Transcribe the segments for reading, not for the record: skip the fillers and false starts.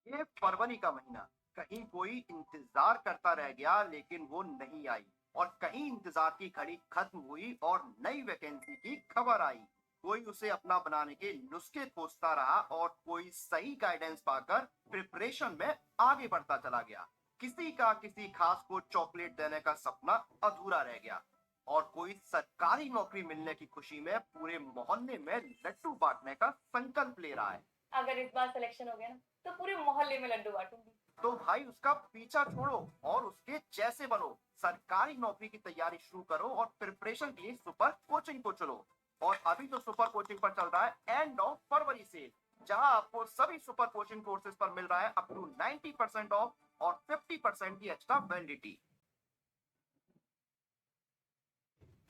ये फरवरी का महीना, कहीं कोई इंतजार करता रह गया लेकिन वो नहीं आई, और कहीं इंतजार की घड़ी खत्म हुई और नई वैकेंसी की खबर आई। कोई उसे अपना बनाने के नुस्खे खोजता रहा और कोई सही गाइडेंस पाकर प्रिपरेशन में आगे बढ़ता चला गया। किसी का किसी खास को चॉकलेट देने का सपना अधूरा रह गया, और कोई सरकारी नौकरी मिलने की खुशी में पूरे मोहल्ले में लड्डू बांटने का संकल्प ले रहा है। अगर इस बार सिलेक्शन हो गया ना तो पूरे मोहल्ले में लड्डू बांटूंगी। तो भाई उसका पीछा छोड़ो और उसके जैसे बनो। सरकारी नौकरी की तैयारी शुरू करो और प्रिपरेशन के लिए सुपर कोचिंग को चलो। और अभी तो सुपर कोचिंग पर चल रहा है एंड ऑफ फरवरी से, जहां आपको सभी सुपर कोचिंग कोर्सेज पर मिल रहा है अप टू 90% ऑफ और 50% की extra validity.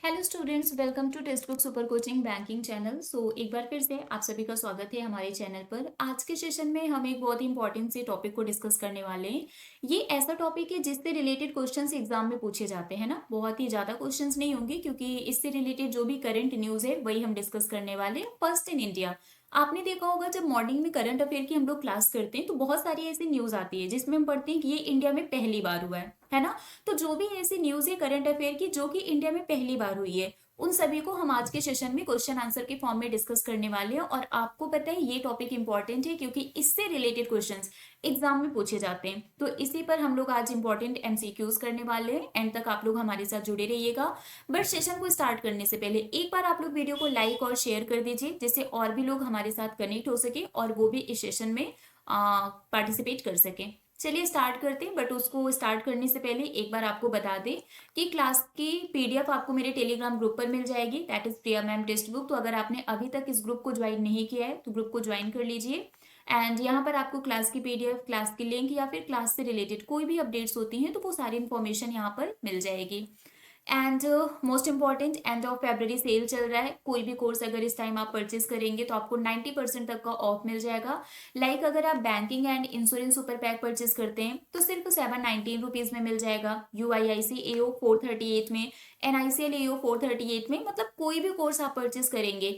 Hello students, welcome to text book super coaching banking channel. एक बार फिर से आप सभी का स्वागत है हमारे चैनल पर। आज के सेशन में हम एक बहुत ही इंपॉर्टेंट से टॉपिक को डिस्कस करने वाले हैं। ये ऐसा टॉपिक है जिससे रिलेटेड क्वेश्चंस एग्जाम में पूछे जाते हैं ना। बहुत ही ज़्यादा क्वेश्चंस नहीं होंगे क्योंकि इससे रिलेटेड जो भी करंट न्यूज़ है वही हम डिस्कस करने वाले हैं। फर्स्ट इन इंडिया, आपने देखा होगा जब मॉर्निंग में करंट अफेयर की हम लोग क्लास करते हैं तो बहुत सारी ऐसी न्यूज़ आती है जिसमें हम पढ़ते हैं कि ये इंडिया में पहली बार हुआ है ना। तो जो भी ऐसी न्यूज़ है करंट अफेयर की जो कि इंडिया में पहली बार हुई है, उन सभी को हम आज के सेशन में क्वेश्चन आंसर के फॉर्म में डिस्कस करने वाले हैं। और आपको पता है ये टॉपिक इंपॉर्टेंट है क्योंकि इससे रिलेटेड क्वेश्चंस एग्जाम में पूछे जाते हैं। तो इसी पर हम लोग आज इंपॉर्टेंट एमसीक्यूज करने वाले हैं। एंड तक आप लोग हमारे साथ जुड़े रहिएगा। बट सेशन को स्टार्ट करने से पहले एक बार आप लोग वीडियो को लाइक और शेयर कर दीजिए जिससे और भी लोग हमारे साथ कनेक्ट हो सके और वो भी इस सेशन में पार्टिसिपेट कर सकें। चलिए स्टार्ट करते हैं। बट उसको स्टार्ट करने से पहले एक बार आपको बता दें कि क्लास की पीडीएफ आपको मेरे टेलीग्राम ग्रुप पर मिल जाएगी, that is Priya ma'am text book. तो अगर आपने अभी तक इस ग्रुप को ज्वाइन नहीं किया है तो ग्रुप को ज्वाइन कर लीजिए। एंड यहाँ पर आपको क्लास की पीडीएफ, क्लास की लिंक या फिर क्लास से रिलेटेड कोई भी अपडेट्स होती हैं तो वो सारी इन्फॉर्मेशन यहाँ पर मिल जाएगी। And most important, end of February sale चल रहा है। कोई भी कोर्स अगर इस टाइम आप परचेज करेंगे तो आपको 90% तक का ऑफ मिल जाएगा। अगर आप banking and insurance super pack purchase करते हैं तो सिर्फ 719 रुपीज में मिल जाएगा। UIIC AO 438 में, NICL AO 438 में, मतलब कोई भी कोर्स आप परचेज करेंगे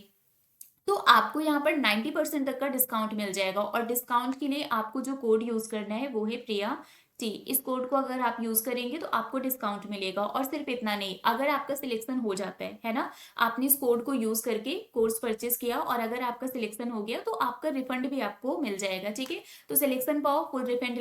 तो आपको यहाँ पर 90% तक का डिस्काउंट मिल जाएगा। और डिस्काउंट के लिए आपको जो कोड यूज करना है वो है प्रिया टी। इस कोड को अगर आप यूज करेंगे तो आपको डिस्काउंट मिलेगा। और सिर्फ इतना नहीं, अगर आपका सिलेक्शन हो जाता है ना, आपने इस कोड को यूज करके कोर्स परचेज किया और अगर आपका सिलेक्शन हो गया तो आपका रिफंड भी आपको मिल जाएगा। ठीक है, तो सिलेक्शन पाओ, फुल रिफंड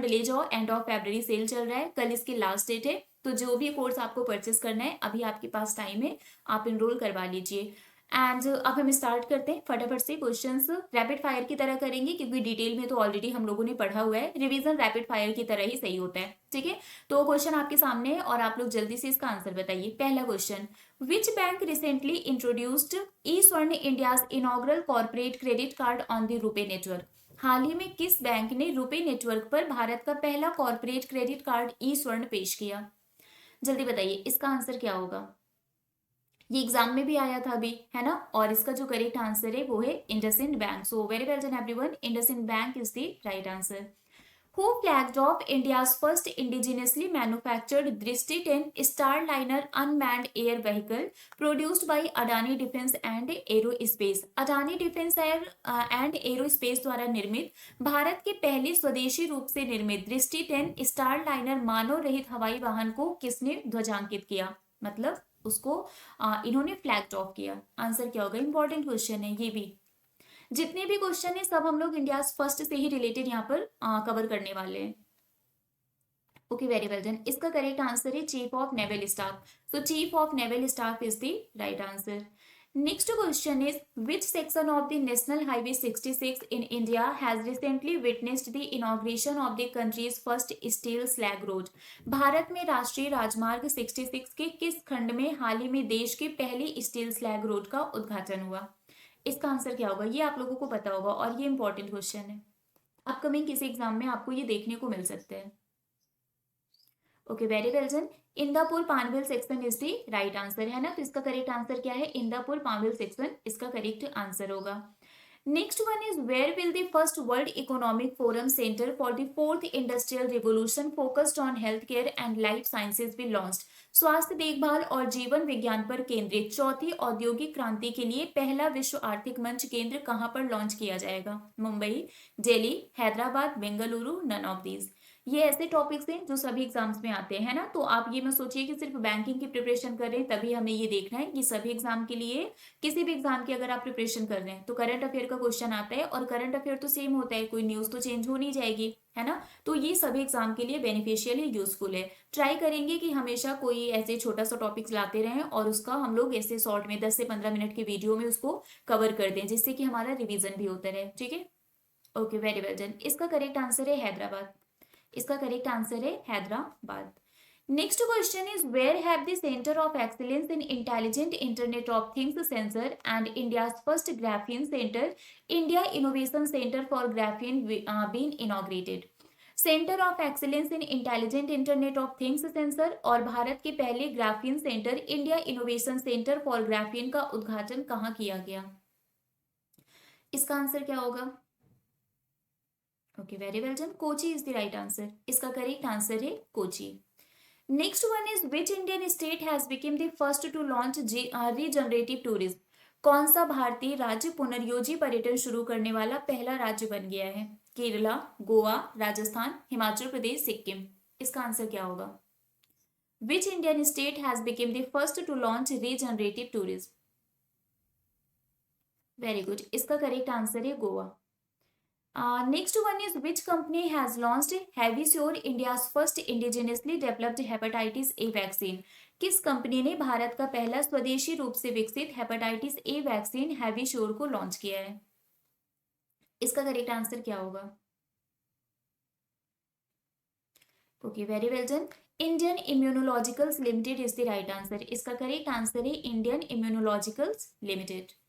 ले जाओ। एंड ऑफ फेब्रवरी सेल चल रहा है, कल इसकी लास्ट डेट है। तो जो भी कोर्स आपको परचेज करना है अभी आपके पास टाइम है, आप इनरोल करवा लीजिए। एंड अब हम स्टार्ट करते हैं फटाफट से। क्वेश्चंस रैपिड फायर की तरह करेंगे क्योंकि डिटेल में तो ऑलरेडी हम लोगों ने पढ़ा हुआ है। रिवीजन रैपिड फायर की तरह ही सही होता है। ठीक है, तो क्वेश्चन आपके सामने है और आप लोग जल्दी से इसका आंसर बताइए। पहला question, which bank recently introduced e Swarna India's inaugural corporate credit card on the RuPay network. हाल ही में किस बैंक ने रुपे नेटवर्क पर भारत का पहला कॉर्पोरेट क्रेडिट कार्ड ई स्वर्ण पेश किया? जल्दी बताइए इसका आंसर क्या होगा। ये एग्जाम में भी आया था अभी, है ना। और इसका जो करेक्ट आंसर है वो है IndusInd bank. So very well done everyone, IndusInd bank is the right answer. Who flagged off India's first indigenously manufactured Drishti 10 Starliner unmanned air vehicle produced by Adani Defense and Aerospace? Adani Defense and Aerospace द्वारा निर्मित भारत के पहले स्वदेशी रूप से निर्मित दृष्टि 10 Starliner मानव रहित हवाई वाहन को किसने ध्वजांकित किया? मतलब उसको इन्होंने फ्लैग ऑफ किया। आंसर क्या होगा? इंपॉर्टेंट क्वेश्चन है ये भी। जितने भी क्वेश्चन है सब हम लोग इंडिया फर्स्ट से ही रिलेटेड यहाँ पर कवर करने वाले हैं। Okay, very well done. इसका करेक्ट आंसर है chief of naval staff. So chief of naval staff is the right answer. Next question is which section of the national highway 66 in India has recently witnessed the inauguration of the countries first steel slag road. Bharat में राष्ट्रीय राजमार्ग 66 के किस खंड में हाल ही में देश के पहले स्टील स्लैग रोड का उद्घाटन हुआ? इसका आंसर क्या होगा? ये आप लोगों को पता होगा और ये इंपॉर्टेंट क्वेश्चन है। अपकमिंग किसी एग्जाम में आपको ये देखने को मिल सकते हैं। Okay, very well done. Indapur Panvel section is the right answer, है ना। तो इसका करेक्ट आंसर क्या है? इंदापुर पानवेल सेक्शन इसका करेक्ट आंसर होगा। Next one is where will the first World Economic Forum Center for the Fourth Industrial Revolution focused on healthcare and life sciences be launched? स्वास्थ्य देखभाल और जीवन विज्ञान पर केंद्रित चौथी औद्योगिक क्रांति के लिए पहला विश्व आर्थिक मंच केंद्र कहां पर लॉन्च किया जाएगा? Mumbai, Delhi, Hyderabad, Bengaluru, none of these. ये ऐसे टॉपिक्स हैं जो सभी एग्जाम्स में आते हैं, है ना। तो आप ये मत सोचिए कि सिर्फ बैंकिंग की प्रिपरेशन कर रहे हैं तभी हमें ये देखना है कि सभी एग्जाम के लिए, किसी भी एग्जाम की अगर आप प्रिपरेशन कर रहे हैं तो करंट अफेयर का क्वेश्चन आता है, और करंट अफेयर तो सेम होता है, कोई न्यूज तो चेंज हो नहीं जाएगी, है ना। तो ये सभी एग्जाम के लिए बेनिफिशियल है, यूजफुल है। ट्राई करेंगे कि हमेशा कोई ऐसे छोटा सा टॉपिक्स लाते रहें और उसका हम लोग ऐसे शॉर्ट में 10 से 15 मिनट के वीडियो में उसको कवर कर दें, जिससे कि हमारा रिवीजन भी होता रहे। ठीक है, ओके, वेरी वेल डन। इसका करेक्ट आंसर है हैदराबाद। इसका करेक्ट आंसर है Hyderabad. Next question is where have the centre of excellence in intelligent internet of things sensor and India's first graphene centre, India innovation centre for graphene been inaugurated? Centre of excellence in intelligent internet of things sensor और भारत के पहले graphene centre India innovation centre for graphene का उद्घाटन कहाँ किया गया? इसका answer क्या होगा? Okay, very well done. Kochi is the right answer. इसका करेक्ट आंसर है Kochi. Next one is which Indian state has become the first to launch regenerative tourism? कौन सा भारतीय राज्य पुनर्योजी पर्यटन शुरू करने वाला पहला राज्य बन गया है? केरला, गोवा, राजस्थान, हिमाचल प्रदेश, सिक्किम। इसका आंसर क्या होगा? Which Indian state has become the first to launch regenerative tourism? Very good. इसका करेक्ट आंसर है Goa. Next one is which company has launched Havisure, India's first indigenously developed hepatitis A vaccine? किस company ने भारत का पहला स्वदेशी रूप से विकसित हेपेटाइटिस ए वैक्सीन हैविश्योर को लॉन्च किया है? इसका करेक्ट आंसर क्या होगा? Okay, very well done. Indian Immunologicals limited is the right answer. इसका करेक्ट आंसर है Indian Immunologicals limited.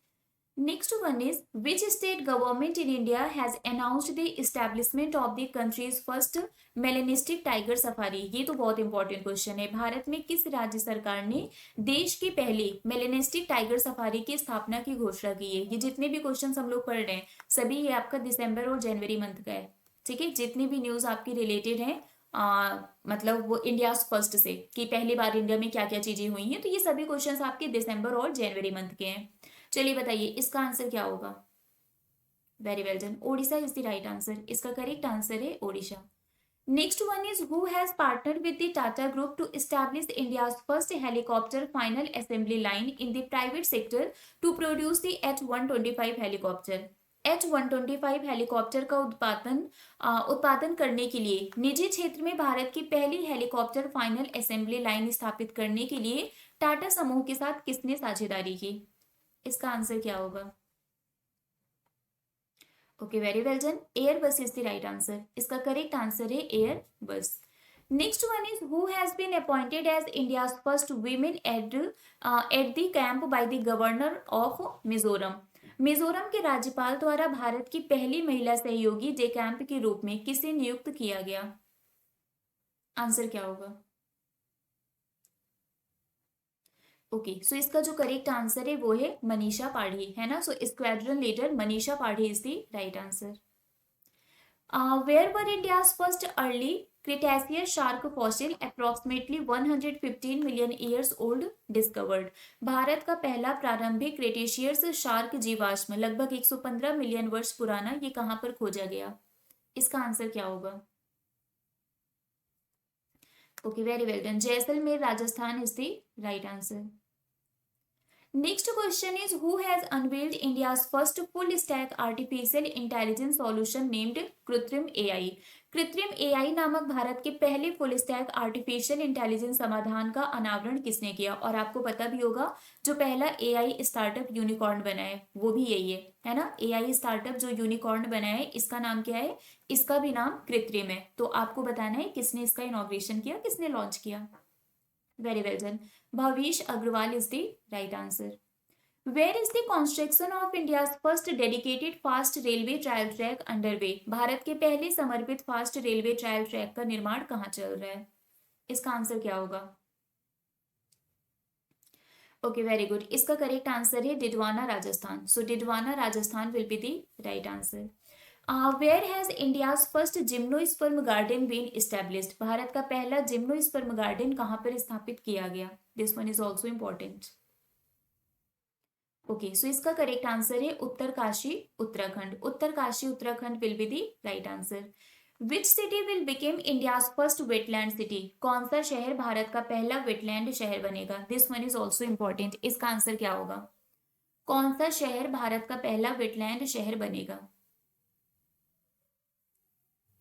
Next one is which state government in India has announced the establishment of the country's first melanistic tiger safari? ये तो बहुत important question है। भारत में किस राज्य सरकार ने देश की पहली मेलेनिस्टिक टाइगर सफारी की स्थापना की घोषणा की है? ये जितने भी क्वेश्चन हम लोग पढ़ रहे हैं सभी ये आपका दिसंबर और जनवरी मंथ का है। ठीक है, जितनी भी न्यूज आपकी रिलेटेड है मतलब वो इंडिया फर्स्ट से कि पहली बार इंडिया में क्या क्या चीजें हुई हैं, तो ये सभी क्वेश्चंस आपके दिसंबर और जनवरी मंथ के हैं। चलिए बताइए इसका आंसर क्या होगा? Very well done. Odisha is the right answer. इसका करेक्ट आंसर है Odisha. Next one is who has partnered with the Tata group to establish India's first helicopter final assembly line in the private sector to produce the H-125 helicopter? H-125 helicopter का उत्पादन करने के लिए निजी क्षेत्र में भारत की पहली हेलीकॉप्टर फाइनल असेंबली लाइन स्थापित करने के लिए टाटा समूह के साथ किसने साझेदारी की? इसका आंसर क्या होगा? Okay, very well done. Airbus is the right answer. इसका करेक्ट आंसर है Airbus. Next one is who has been appointed as India's first women aide-de-camp by the governor of Mizoram? Mizoram के राज्यपाल द्वारा भारत की पहली महिला सहयोगी जे कैंप के रूप में किसे नियुक्त किया गया? आंसर क्या होगा? ओके, सो इसका जो करेक्ट आंसर है वो है मनीषा पाढ़ी, है ना। So squadron leader Manisha Padhi is the right answer. Where were India's first early cretaceous shark fossil approximately 115 million years old discovered? Bharat का पहला प्रारंभिक क्रिटेशियस शार्क जीवाश्म लगभग 115 मिलियन वर्ष पुराना, ये कहां पर खोजा गया? इसका आंसर क्या होगा? Okay, very well done. Jaisalmer Rajasthan is the right answer. Next question is who has unveiled India's first full stack artificial intelligence solution named कृत्रिम AI? कृत्रिम AI नामक भारत के पहले फुल स्टैक आर्टिफिशियल इंटेलिजेंस समाधान का अनावरण किसने किया? और आपको पता भी होगा जो पहला AI स्टार्टअप यूनिकॉर्न बना है वो भी यही है ना। AI स्टार्टअप जो यूनिकॉर्न बना है इसका नाम क्या है? इसका भी नाम कृत्रिम है। तो आपको बताना है किसने इसका इनॉग्रेशन किया, किसने लॉन्च किया। Very well done. Bhavesh Aggarwal is the right answer. Where is the construction of India's first dedicated fast railway trial track underway? Bharat के पहले समर्पित फास्ट रेलवे ट्रायल ट्रैक का निर्माण कहाँ चल रहा है? इसका आंसर क्या होगा? Okay, very good. इसका करेक्ट आंसर है Didwana Rajasthan. So Didwana Rajasthan will be the right answer. Where has India's first gymnosperm garden been established? Bharat का पहला जिम्नोस्पर्म गार्डन कहाँ पर स्थापित किया गया? This one is also important. Okay, so इसका करेक्ट आंसर है Uttarkashi Uttarakhand. Uttarkashi Uttarakhand will be the right answer. Which city will become India's first wetland city? कौन सा शहर भारत का पहला वेटलैंड शहर बनेगा? This one is also important. इसका आंसर क्या होगा? कौन सा शहर भारत का पहला वेटलैंड शहर बनेगा?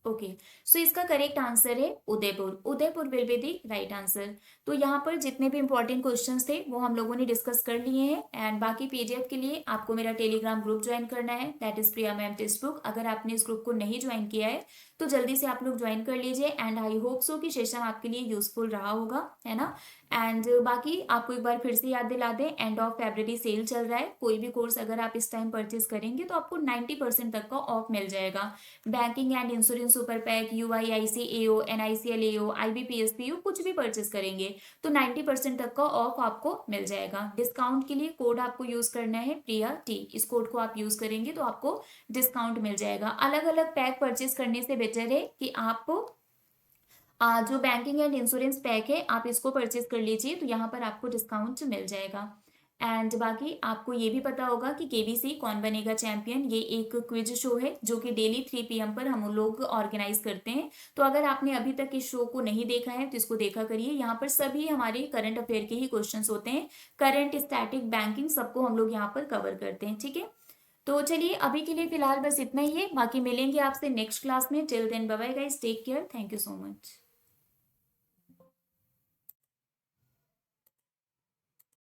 ओके, सो इसका करेक्ट आंसर है Udaipur. Udaipur will be the right answer. तो यहाँ पर जितने भी इंपॉर्टेंट क्वेश्चंस थे वो हम लोगों ने डिस्कस कर लिए हैं। एंड बाकी पीडीएफ के लिए आपको मेरा टेलीग्राम ग्रुप ज्वाइन करना है, that is Priya ma'am text book. अगर आपने इस ग्रुप को नहीं ज्वाइन किया है तो जल्दी से आप लोग ज्वाइन कर लीजिए। एंड आई होप सो कि सेशन आपके लिए यूजफुल रहा होगा, है ना। एंड बाकी आपको एक बार फिर से याद दिला दें, एंड ऑफ फरवरी सेल चल रहा है। कोई भी कोर्स अगर आप इस टाइम परचेज करेंगे तो आपको 90% तक का ऑफ मिल जाएगा। Banking and insurance super pack, UIIC AO, NICL AO, IBPS PO कुछ भी परचेज करेंगे तो 90% तक का ऑफ आपको मिल जाएगा। डिस्काउंट के लिए कोड आपको यूज करना है प्रिया टी। इस कोड को आप यूज करेंगे तो आपको डिस्काउंट मिल जाएगा। अलग अलग पैक परचेज करने से बेटर है कि आप जो बैंकिंग एंड इंश्योरेंस पैक है आप इसको परचेज कर लीजिए, तो यहाँ पर आपको डिस्काउंट मिल जाएगा। एंड बाकी आपको ये भी पता होगा कि केबीसी कौन बनेगा चैंपियन, ये एक क्विज शो है जो कि डेली 3 PM पर हम लोग ऑर्गेनाइज करते हैं। तो अगर आपने अभी तक इस शो को नहीं देखा है तो इसको देखा करिए। यहाँ पर सभी हमारे करंट अफेयर के ही क्वेश्चंस होते हैं। करंट, स्टैटिक, बैंकिंग सबको हम लोग यहाँ पर कवर करते हैं, ठीक है। तो चलिए अभी के लिए फिलहाल बस इतना ही है। बाकी मिलेंगे आपसे नेक्स्ट क्लास में। Till then bye bye guys, take care, thank you so much.